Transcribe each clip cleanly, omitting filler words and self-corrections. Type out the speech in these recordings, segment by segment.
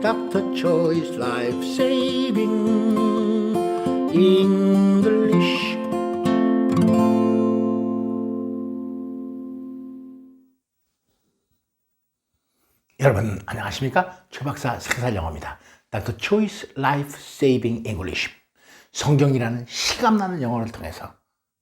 Dr. Choice Life Saving English. 여러분 안녕하십니까? 최박사 세계사 영어입니다. Dr. Choice Life Saving English. 성경이라는 실감나는 영어를 통해서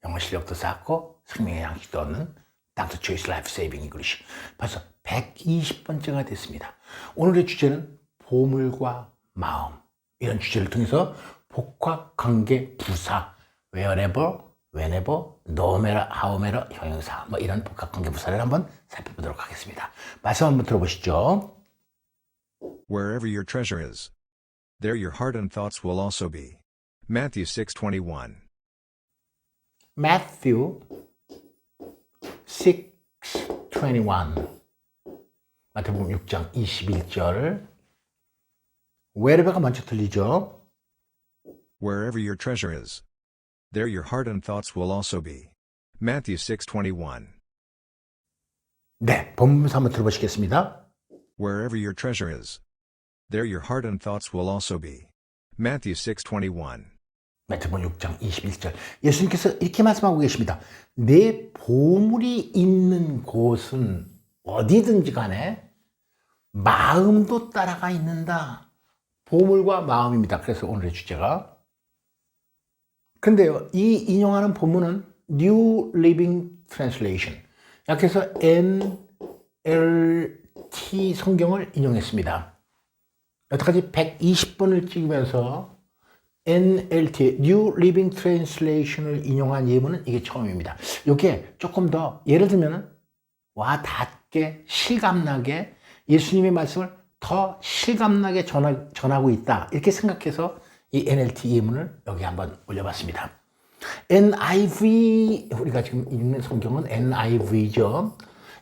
영어 실력도 쌓고 생명의 양식도 얻는 Dr. Choice Life Saving English. 벌써 120번째가 됐습니다. 오늘의 주제는 보물과 마음. 이런 주제를 통해서 복합 관계 부사 wherever, whenever, no matter, how matter, 형용사 뭐 이런 복합 관계 부사를 한번 살펴보도록 하겠습니다. 말씀 한번 들어보시죠. Wherever your treasure is, there your heart and thoughts will also be. Matthew 6:21. Matthew 6:21. 마태복음 6장 21절. wherever가 먼저 들리죠. Wherever your treasure is, there your heart and thoughts will also be. Matthew 6:21. 네, 본문서 한번 들어보시겠습니다. Wherever your treasure is, there your heart and thoughts will also be. Matthew 6:21. 마태복음 6장 21절. 예수님께서 이렇게 말씀하고 계십니다. 내 보물이 있는 곳은 어디든지 간에 마음도 따라가 있는다. 보물과 마음입니다. 그래서 오늘의 주제가. 근데요, 이 인용하는 본문은 New Living Translation. 약해서 NLT 성경을 인용했습니다. 여태까지 120번을 찍으면서 NLT, New Living Translation을 인용한 예문은 이게 처음입니다. 이게 조금 더 예를 들면 와 닿게 실감나게 예수님의 말씀을 더 실감나게 전하고 있다. 이렇게 생각해서 이 NLT 예문을 여기 한번 올려봤습니다. NIV, 우리가 지금 읽는 성경은 NIV죠.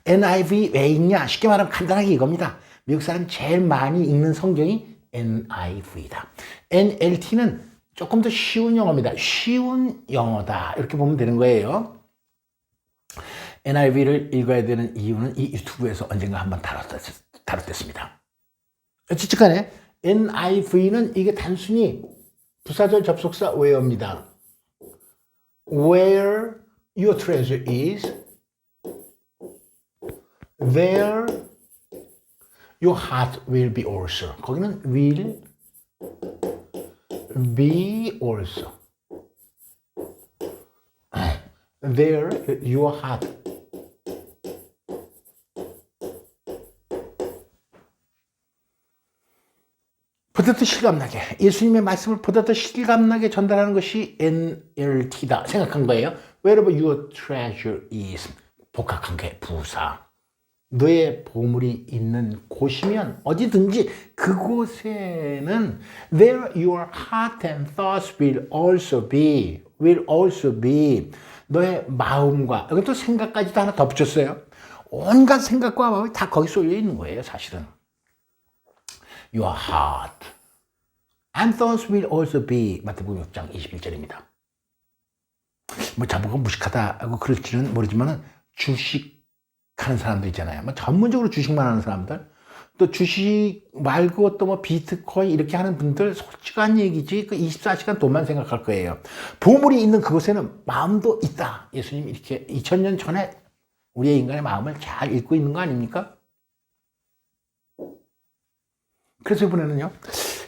NIV 왜 읽냐? 쉽게 말하면 간단하게 이겁니다. 미국 사람 제일 많이 읽는 성경이 NIV다. NLT는 조금 더 쉬운 영어입니다. 쉬운 영어다. 이렇게 보면 되는 거예요. NIV를 읽어야 되는 이유는 이 유튜브에서 언젠가 한번 다뤘습니다. 어쨌든 간에 NIV는 이게 단순히 부사절 접속사 where입니다. Where your treasure is, there your heart will be also. 거기는 will be also. There your heart 보다 더 실감나게 예수님의 말씀을 보다 더 실감나게 전달하는 것이 NLT다 생각한 거예요. Wherever your treasure is. 복합관계 부사. 너의 보물이 있는 곳이면 어디든지 그곳에는 there your heart and thoughts will also be. will also be. 너의 마음과 여기 또 생각까지도 하나 더 붙였어요. 온갖 생각과 마음이 다 거기 쏠려 있는 거예요. 사실은. Your heart and thoughts will also be. 마태복음 6장 21절입니다. 뭐 자보고 무식하다고 그럴지는 모르지만 주식하는 사람들 있잖아요. 뭐 전문적으로 주식만 하는 사람들, 또 주식 말고 또 뭐 비트코인 이렇게 하는 분들 솔직한 얘기지. 그 24시간 돈만 생각할 거예요. 보물이 있는 그곳에는 마음도 있다. 예수님 이렇게 2000년 전에 우리의 인간의 마음을 잘 읽고 있는 거 아닙니까? 그래서 이번에는요,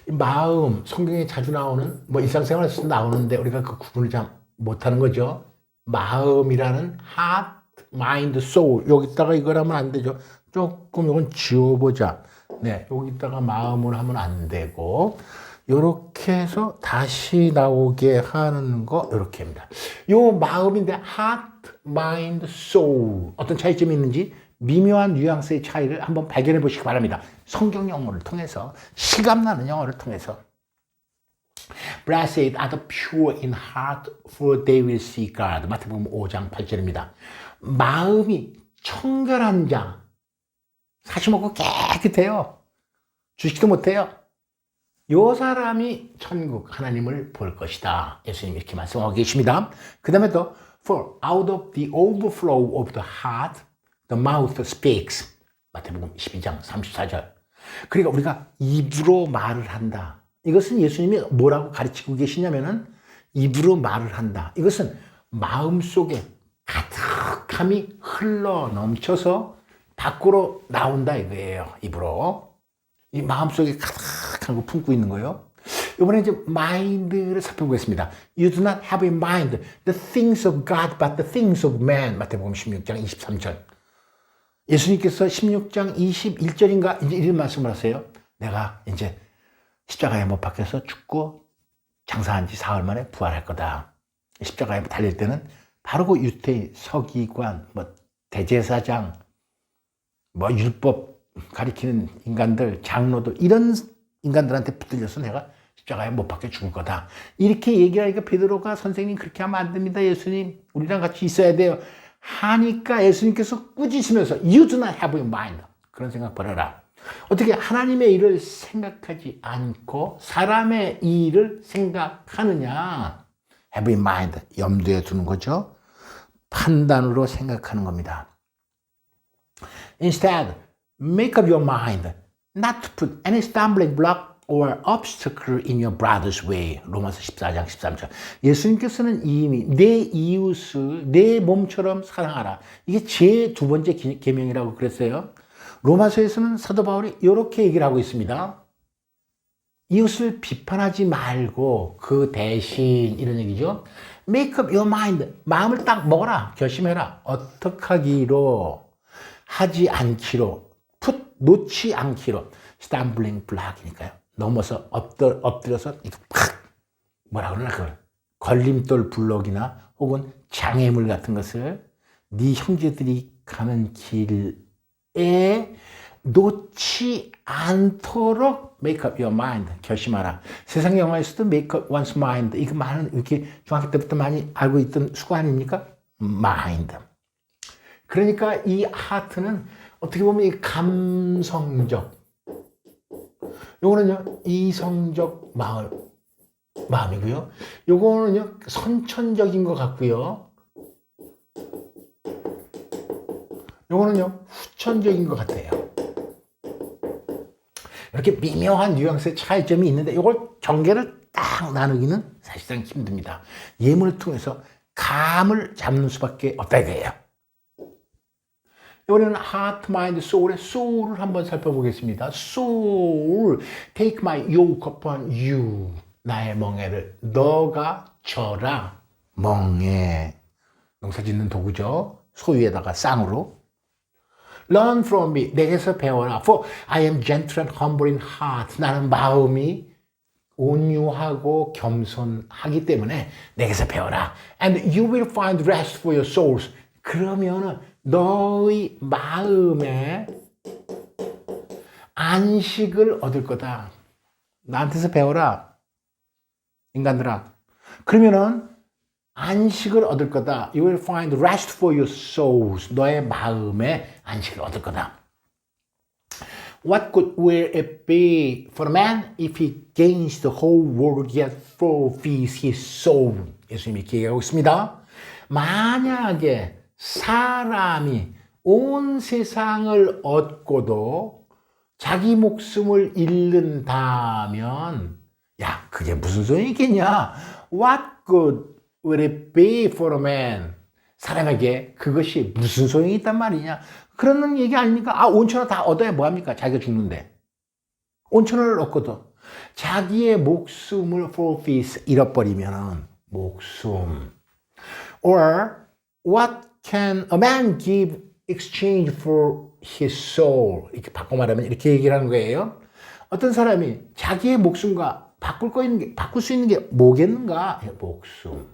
마음, 성경에 자주 나오는, 뭐 일상생활에서도 나오는데 우리가 그 구분을 잘 못하는 거죠. 마음이라는 heart, mind, soul. 여기다가 이걸 하면 안 되죠. 조금 이건 지워보자. 네, 여기다가 마음을 하면 안 되고, 요렇게 해서 다시 나오게 하는 거, 요렇게 합니다. 요 마음인데 heart, mind, soul. 어떤 차이점이 있는지 미묘한 뉘앙스의 차이를 한번 발견해 보시기 바랍니다. 성경 영어를 통해서, 실감나는 영어를 통해서. Blessed are the pure in heart, for they will see God. 마태복음 5장 8절입니다. 마음이 청결한 자, 사시 먹고 깨끗해요. 주식도 못해요. 요 사람이 천국 하나님을 볼 것이다. 예수님 이렇게 말씀하고 계십니다. 그 다음에 또 For out of the overflow of the heart, the mouth speaks. 마태복음 12장 34절. 그러니까 우리가 입으로 말을 한다. 이것은 예수님이 뭐라고 가르치고 계시냐면은 입으로 말을 한다. 이것은 마음속에 가득함이 흘러 넘쳐서 밖으로 나온다 이거예요. 입으로. 이 마음속에 가득한 거 품고 있는 거예요. 이번에 이제 mind를 살펴보겠습니다. You do not have in mind the things of God but the things of man. 마태복음 16장 23절. 예수님께서 16장 21절인가 이제 이런 말씀을 하세요. 내가 이제 십자가에 못 박혀서 죽고 장사한 지 사흘 만에 부활할 거다. 십자가에 달릴 때는 바로 그 유대인 서기관, 뭐 대제사장, 뭐 율법 가리키는 인간들, 장로들 이런 인간들한테 붙들려서 내가 십자가에 못 박혀 죽을 거다. 이렇게 얘기하니까 베드로가 선생님 그렇게 하면 안 됩니다. 예수님 우리랑 같이 있어야 돼요. 하니까 예수님께서 꾸짖으면서 You do not have in mind. 그런 생각 버려라. 어떻게 하나님의 일을 생각하지 않고 사람의 일을 생각하느냐. Have in mind. 염두에 두는 거죠. 판단으로 생각하는 겁니다. Instead, make up your mind not to put any stumbling block or obstacle in your brother's way. 로마서 14장 13절. 예수님께서는 이미 내 이웃을 내 몸처럼 사랑하라. 이게 제 두 번째 계명이라고 그랬어요. 로마서에서는 사도 바울이 이렇게 얘기를 하고 있습니다. 이웃을 비판하지 말고 그 대신 이런 얘기죠. Make up your mind. 마음을 딱 먹어라. 결심해라. 어떻게 하기로 하지 않기로 놓지 않기로. stumbling block이니까요. 넘어서 엎드려서 이거 팍 뭐라 그러나 그걸 걸림돌 블록이나 혹은 장애물 같은 것을 네 형제들이 가는 길에 놓지 않도록 make up your mind 결심하라. 세상 영화에서도 make up one's mind 이거 많은 이렇게 중학교 때부터 많이 알고 있던 수고 아닙니까? mind. 그러니까 이 하트는 어떻게 보면 이 감성적 요거는요, 이성적 마음이고요. 요거는요, 선천적인 것 같고요. 요거는요, 후천적인 것 같아요. 이렇게 미묘한 뉘앙스의 차이점이 있는데 요걸 경계를 딱 나누기는 사실상 힘듭니다. 예문을 통해서 감을 잡는 수밖에 없다 이거예요. 이번에는 heart, mind, soul의 soul을 한번 살펴보겠습니다. soul, take my yoke upon you. 나의 멍에를 너가 져라. 멍에. 농사짓는 도구죠. 소위에다가 쌍으로. learn from me. 내게서 배워라. for I am gentle and humble in heart. 나는 마음이 온유하고 겸손하기 때문에 내게서 배워라. and you will find rest for your souls. 그러면은 너의 마음에 안식을 얻을 거다. 나한테서 배워라. 인간들아. 그러면은 안식을 얻을 거다. You will find rest for your souls. 너의 마음에 안식을 얻을 거다. What good will it be for a man if he gains the whole world yet forfeits his soul? 예수님이 이렇게 얘기하고 있습니다. 만약에 사람이 온 세상을 얻고도 자기 목숨을 잃는다면 야 그게 무슨 소용이 있겠냐. What good will it be for a man? 사람에게 그것이 무슨 소용이 있단 말이냐. 그런 얘기 아닙니까? 아 온천을 다 얻어야 뭐합니까? 자기가 죽는데. 온천을 얻고도 자기의 목숨을 forfeit 잃어버리면 목숨. Or what can a man give exchange for his soul? 이렇게 바꿔 말하면 이렇게 얘기를 하는 거예요. 어떤 사람이 자기의 목숨과 바꿀 수 있는 게 뭐겠는가? 목숨.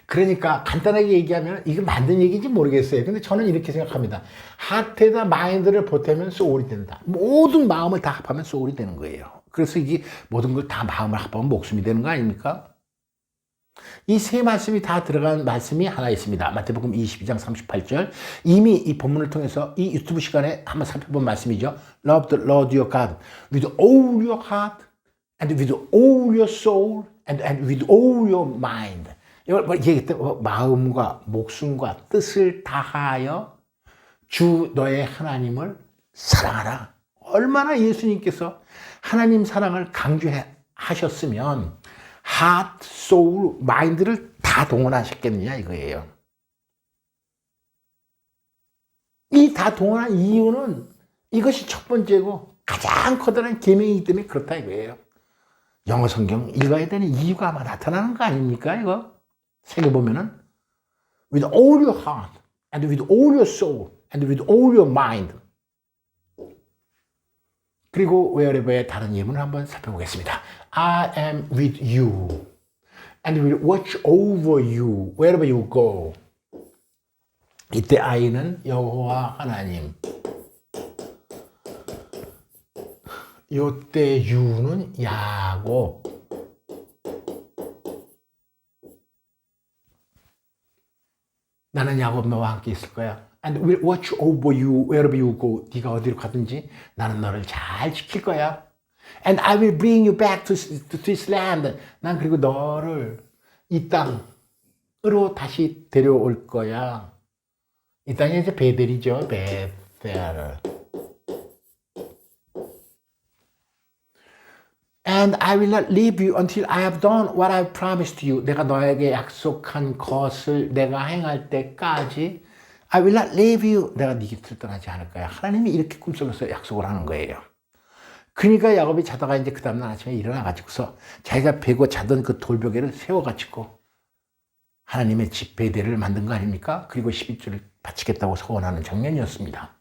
그러니까 간단하게 얘기하면 이게 맞는 얘기인지 모르겠어요. 근데 저는 이렇게 생각합니다. 하트에다 마인드를 보태면 소울이 된다. 모든 마음을 다 합하면 소울이 되는 거예요. 그래서 이게 모든 걸 다 마음을 합하면 목숨이 되는 거 아닙니까? 이 세 말씀이 다 들어간 말씀이 하나 있습니다. 마태복음 22장 38절. 이미 이 본문을 통해서 이 유튜브 시간에 한번 살펴본 말씀이죠. Love the Lord your God with all your heart and with all your soul and with all your mind. 이걸 얘기했던 마음과 목숨과 뜻을 다하여 주 너의 하나님을 사랑하라. 얼마나 예수님께서 하나님 사랑을 강조하셨으면 heart, soul, mind를 다 동원하셨겠느냐 이거예요. 이 다 동원한 이유는 이것이 첫 번째고 가장 커다란 계명이기 때문에 그렇다 이거예요. 영어 성경 읽어야 되는 이유가 아마 나타나는 거 아닙니까 이거? 새겨보면은 with all your heart and with all your soul and with all your mind. 그리고 wherever의 다른 예문을 한번 살펴보겠습니다. I am with you and will watch over you wherever you go. 이때 I는 여호와 하나님. 요때 U는 야곱. 나는 야곱 너와 함께 있을 거야. And will watch over you wherever you go. 네가 어디로 가든지 나는 너를 잘 지킬 거야. And I will bring you back to this land. 난 그리고 너를 이 땅으로 다시 데려올 거야. 이 땅이 이제 베델이죠. 베델. And I will not leave you until I have done what I promised you. 내가 너에게 약속한 것을 내가 행할 때까지 I will not leave you. 내가 네 곁을 떠나지 않을 거야. 하나님이 이렇게 꿈속에서 약속을 하는 거예요. 그러니까 야곱이 자다가 이제 그 다음날 아침에 일어나가지고서 자기가 베고 자던 그 돌벽에를 세워가지고 하나님의 집 베델을 만든 거 아닙니까? 그리고 11조를 바치겠다고 서원하는 장면이었습니다.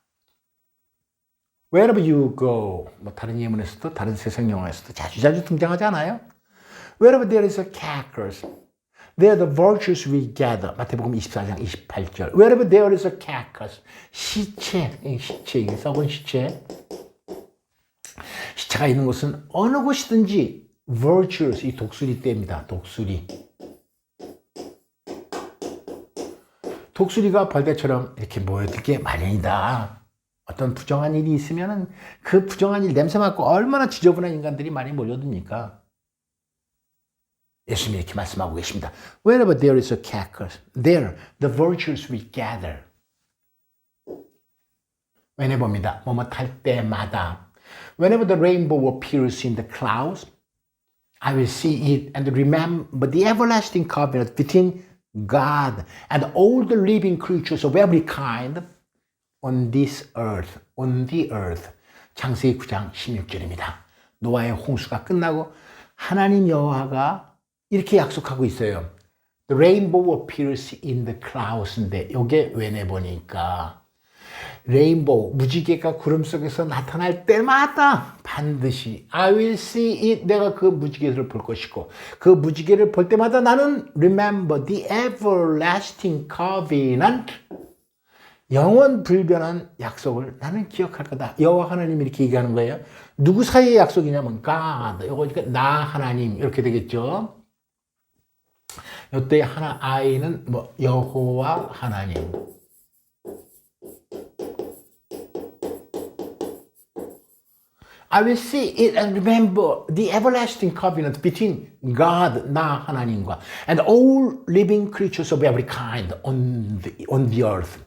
Wherever you go, 뭐 다른 예문에서도 다른 세상 영화에서도 자주 등장하지 않아요? Wherever there is a carcass, there the vultures will gather. 마태복음 24장 28절. Wherever there is a carcass, 시체, 썩은 시체. 시체가 있는 곳은 어느 곳이든지 vultures, 이 독수리 떼입니다. 독수리. 독수리가 벌떼처럼 이렇게 모여들게 마련이다. 어떤 부정한 일이 있으면 그 부정한 일 냄새 맡고 얼마나 지저분한 인간들이 많이 몰려듭니까? 예수님이 이렇게 말씀하고 계십니다. Wherever there is a carcass, there the vultures will gather. whenever입니다. 뭐뭐 탈 때마다. Whenever the rainbow appears in the clouds, I will see it and remember the everlasting covenant between God and all the living creatures of every kind on this earth, on the earth. 창세기 9장 16절입니다. 노아의 홍수가 끝나고 하나님 여호와가 이렇게 약속하고 있어요. The rainbow appears in the clouds인데 이게 whenever니까 레인보우, 무지개가 구름 속에서 나타날 때마다 반드시 I will see it. 내가 그 무지개를 볼 것이고 그 무지개를 볼 때마다 나는 remember the everlasting covenant. 영원 불변한 약속을 나는 기억할 거다. 여호와 하나님이 이렇게 얘기하는 거예요. 누구 사이의 약속이냐면 God. 이거 그러니까 나 하나님 이렇게 되겠죠. 이때 하나 I는 뭐 여호와 하나님. I will see it and remember the everlasting covenant between God, 나 하나님과 and all living creatures of every kind on the earth.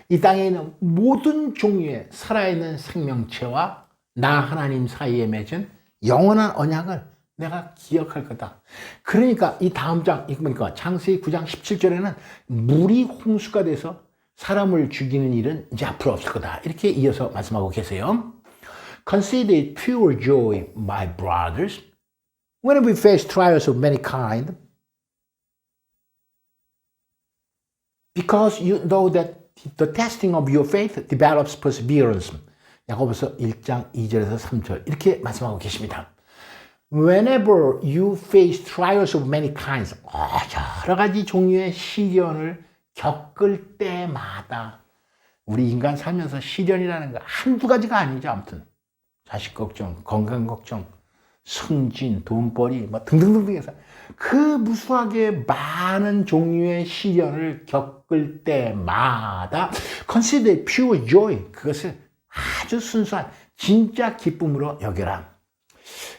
이 땅에 있는 모든 종류의 살아있는 생명체와 나 하나님 사이에 맺은 영원한 언약을 내가 기억할 거다. 그러니까 이 다음 장, 이거 보니까 창세기 9장 17절에는 물이 홍수가 돼서 사람을 죽이는 일은 이제 앞으로 없을 거다. 이렇게 이어서 말씀하고 계세요. Consider it pure joy, my brothers, when we face trials of many kind, because you know that the testing of your faith develops perseverance. 야고보서 1장 2절에서 3절 이렇게 말씀하고 계십니다. Whenever you face trials of many kinds, 여러 가지 종류의 시련을 겪을 때마다 우리 인간 살면서 시련이라는 거 한두 가지가 아니죠. 아무튼 자식 걱정, 건강 걱정, 승진, 돈벌이 뭐 등등등등 해서 그 무수하게 많은 종류의 시련을 겪을 때마다 consider pure joy. 그것을 아주 순수한 진짜 기쁨으로 여겨라.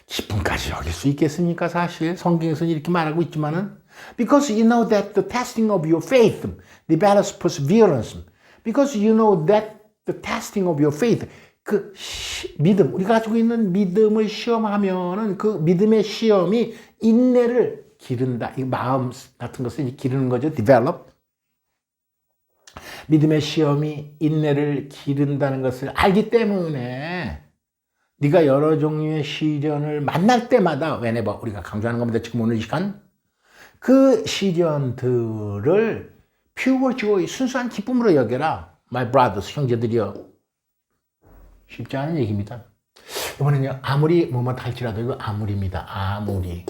기쁨까지 여길 수 있겠습니까? 사실 성경에서는 이렇게 말하고 있지만은 because you know that the testing of your faith develops perseverance. Because you know that the testing of your faith, 그 믿음, 우리가 가지고 있는 믿음을 시험하면은 그 믿음의 시험이 인내를 기른다. 이 마음 같은 것을 기르는 거죠. develop. 믿음의 시험이 인내를 기른다는 것을 알기 때문에 네가 여러 종류의 시련을 만날 때마다 whenever 우리가 강조하는 겁니다. 지금 오늘 이 시간 그 시련들을 pure joy, 순수한 기쁨으로 여겨라. My brothers, 형제들이여. 쉽지 않은 얘기입니다. 이번에는요, 아무리 뭐뭐 할지라도 이거 아무리입니다. 아무리.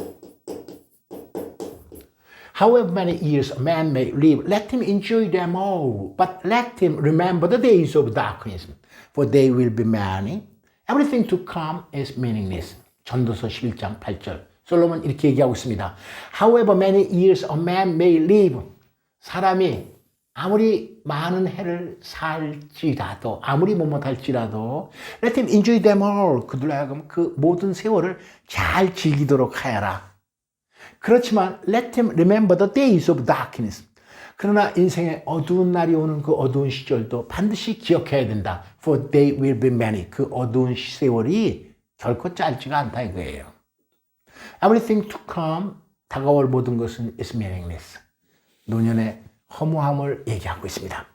However many years a man may live, let him enjoy them all. But let him remember the days of darkness, for they will be many. Everything to come is meaningless. 전도서 11장 8절. 솔로몬 이렇게 얘기하고 있습니다. However many years a man may live. 사람이 아무리 많은 해를 살지라도, 아무리 못할지라도, let him enjoy them all. 그들로 하여금 그 모든 세월을 잘 즐기도록 하여라. 그렇지만 let him remember the days of darkness. 그러나 인생에 어두운 날이 오는 그 어두운 시절도 반드시 기억해야 된다. For they will be many. 그 어두운 세월이 결코 짧지가 않다 이거예요. Everything to come, 다가올 모든 것은 is meaningless. 노년의 허무함을 얘기하고 있습니다.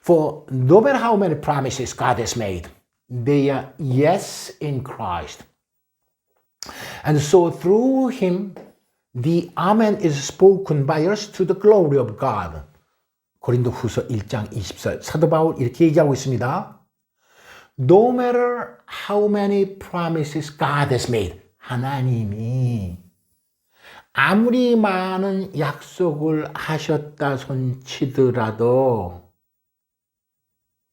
For no matter how many promises God has made, they are yes in Christ. And so through him, the Amen is spoken by us to the glory of God. 고린도 후서 1장 20절. 사도 바울 이렇게 얘기하고 있습니다. No matter how many promises God has made. 하나님이 아무리 많은 약속을 하셨다 손치더라도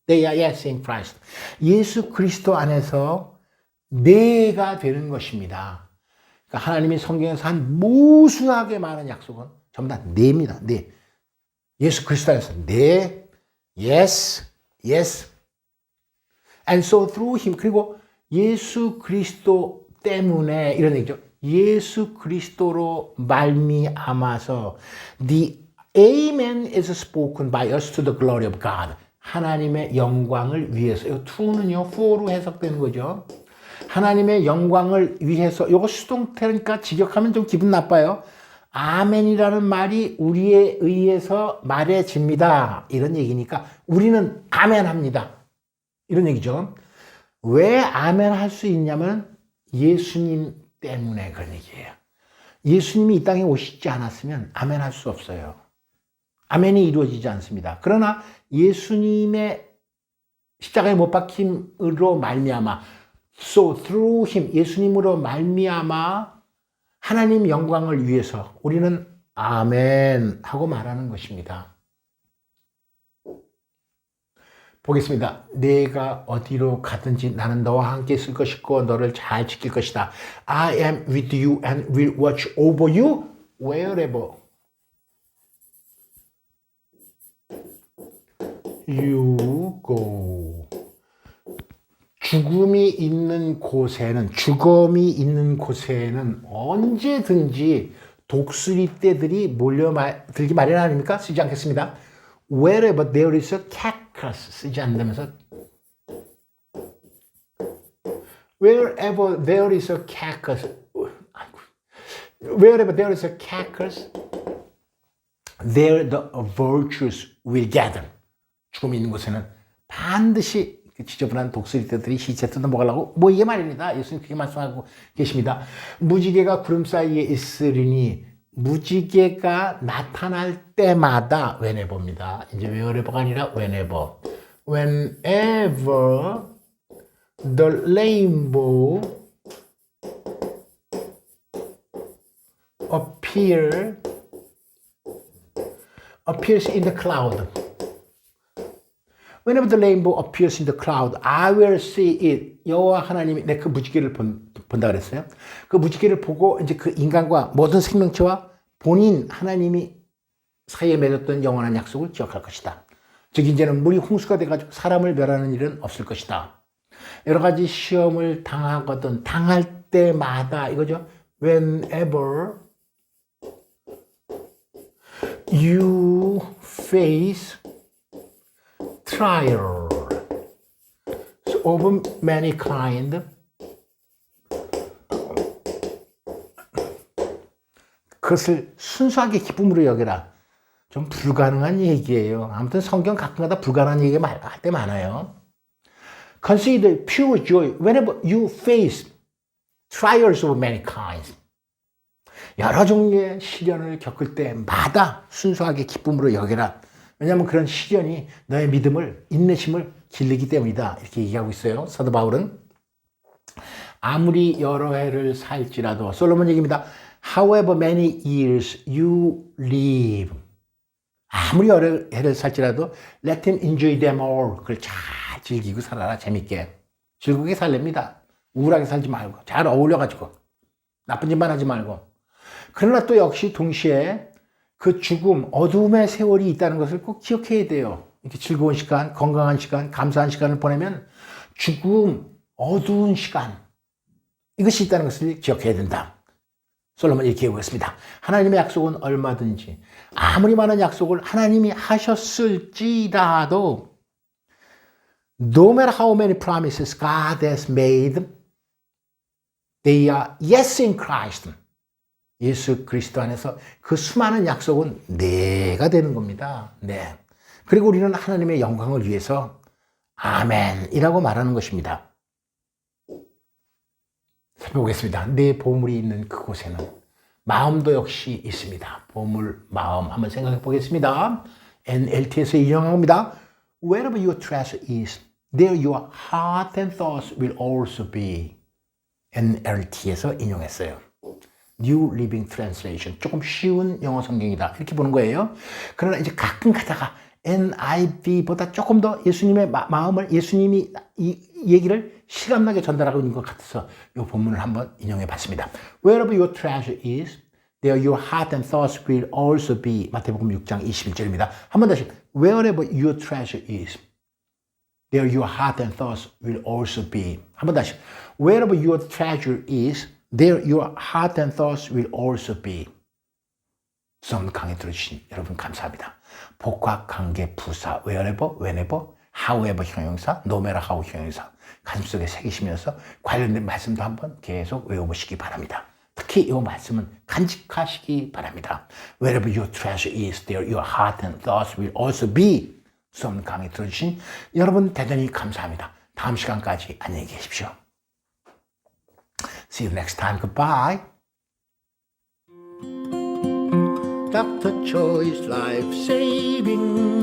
they are yes in Christ. 예수 그리스도 안에서 네가 되는 것입니다. 그러니까 하나님이 성경에서 한 무수하게 많은 약속은 전부 다 네입니다. 네. 예수 그리스도 안에서 네, yes, yes. And so through him. 그리고 예수 그리스도 때문에 이런 얘기죠. 예수 그리스도로 말미암아서 the Amen is spoken by us to the glory of God. 하나님의 영광을 위해서. 이 to는요, for로 해석되는 거죠. 하나님의 영광을 위해서. 이거 수동태니까 직역하면 좀 기분 나빠요. 아멘이라는 말이 우리에 의해서 말해집니다. 이런 얘기니까 우리는 아멘합니다. 이런 얘기죠. 왜 아멘 할 수 있냐면 예수님 때문에 그런 얘기예요. 예수님이 이 땅에 오시지 않았으면 아멘 할 수 없어요. 아멘이 이루어지지 않습니다. 그러나 예수님의 십자가에 못 박힘으로 말미암아 so through him 예수님으로 말미암아 하나님 영광을 위해서 우리는 아멘 하고 말하는 것입니다. 보겠습니다. 내가 어디로 가든지 나는 너와 함께 있을 것이고 너를 잘 지킬 것이다. I am with you and will watch over you wherever you go. 죽음이 있는 곳에는 언제든지 독수리 떼들이 몰려들기 마련 아닙니까? 쓰지 않겠습니다. Wherever there is a carcass 쓰지 않는다면서 Wherever there is a carcass Wherever there is a carcass there the vultures will gather. 죽음이 있는 곳에는 반드시 지저분한 독수리떼들이 시체 뜯어 먹으려고 이게 말입니다. 예수님 그렇게 말씀하고 계십니다. 무지개가 구름 사이에 있으리니 무지개가 나타날 때마다 whenever입니다. 이제 wherever가 아니라 whenever. Whenever the rainbow appears in the cloud. Whenever the rainbow appears in the cloud, I will see it. 여호와 하나님이 내 그 무지개를 본다 그랬어요. 그 무지개를 보고 이제 그 인간과 모든 생명체와 본인 하나님이 사이에 맺었던 영원한 약속을 기억할 것이다. 즉 이제는 물이 홍수가 돼가지고 사람을 멸하는 일은 없을 것이다. 여러 가지 시험을 당하거든 당할 때마다 이거죠. Whenever you face trial of many kind. 그것을 순수하게 기쁨으로 여겨라. 좀 불가능한 얘기예요. 아무튼 성경 가끔가다 불가능한 얘기가 할 때 많아요. Consider pure joy whenever you face trials of many kinds. 여러 종류의 시련을 겪을 때마다 순수하게 기쁨으로 여겨라. 왜냐하면 그런 시련이 너의 믿음을, 인내심을 길르기 때문이다. 이렇게 얘기하고 있어요. 사도 바울은. 아무리 여러 해를 살지라도, 솔로몬 얘기입니다. However many years you live. 아무리 여러 해를 살지라도 let him enjoy them all. 그걸 잘 즐기고 살아라. 재밌게. 즐겁게 살랍니다. 우울하게 살지 말고 잘 어울려가지고 나쁜 짓만 하지 말고. 그러나 또 역시 동시에 그 죽음, 어두움의 세월이 있다는 것을 꼭 기억해야 돼요. 이렇게 즐거운 시간, 건강한 시간, 감사한 시간을 보내면 죽음, 어두운 시간, 이것이 있다는 것을 기억해야 된다. 솔로몬이 이렇게 얘기했습니다. 하나님의 약속은 얼마든지 아무리 많은 약속을 하나님이 하셨을지라도 No matter how many promises God has made, they are yes in Christ. 예수 그리스도 안에서 그 수많은 약속은 네가 되는 겁니다. 네. 그리고 우리는 하나님의 영광을 위해서 아멘이라고 말하는 것입니다. 살펴보겠습니다. 내 보물이 있는 그곳에는 마음도 역시 있습니다. 보물, 마음 한번 생각해 보겠습니다. NLT에서 인용한 겁니다. Wherever your treasure is, there your heart and thoughts will also be. NLT에서 인용했어요. New Living Translation. 조금 쉬운 영어 성경이다. 이렇게 보는 거예요. 그러나 이제 가끔 가다가 NIV보다 조금 더 예수님의 마음을, 예수님이 이 얘기를 실감나게 전달하고 있는 것 같아서 이 본문을 한번 인용해 봤습니다. Wherever your treasure is, there your heart and thoughts will also be. 마태복음 6장 21절입니다. 한 번 다시. Wherever your treasure is, there your heart and thoughts will also be. 한 번 다시. Wherever your treasure is, there your heart and thoughts will also be. 수업 강의 들어주신 여러분 감사합니다. 복과 관계 부사 wherever, whenever, however 형용사, no matter how 형용사 가슴속에 새기시면서 관련된 말씀도 한번 계속 외워보시기 바랍니다. 특히 이 말씀은 간직하시기 바랍니다. Wherever your treasure is, there your heart and thoughts will also be. 수업 강의 들어주신 여러분 대단히 감사합니다. 다음 시간까지 안녕히 계십시오. See you next time. Goodbye. Dr. Choi's Life Saving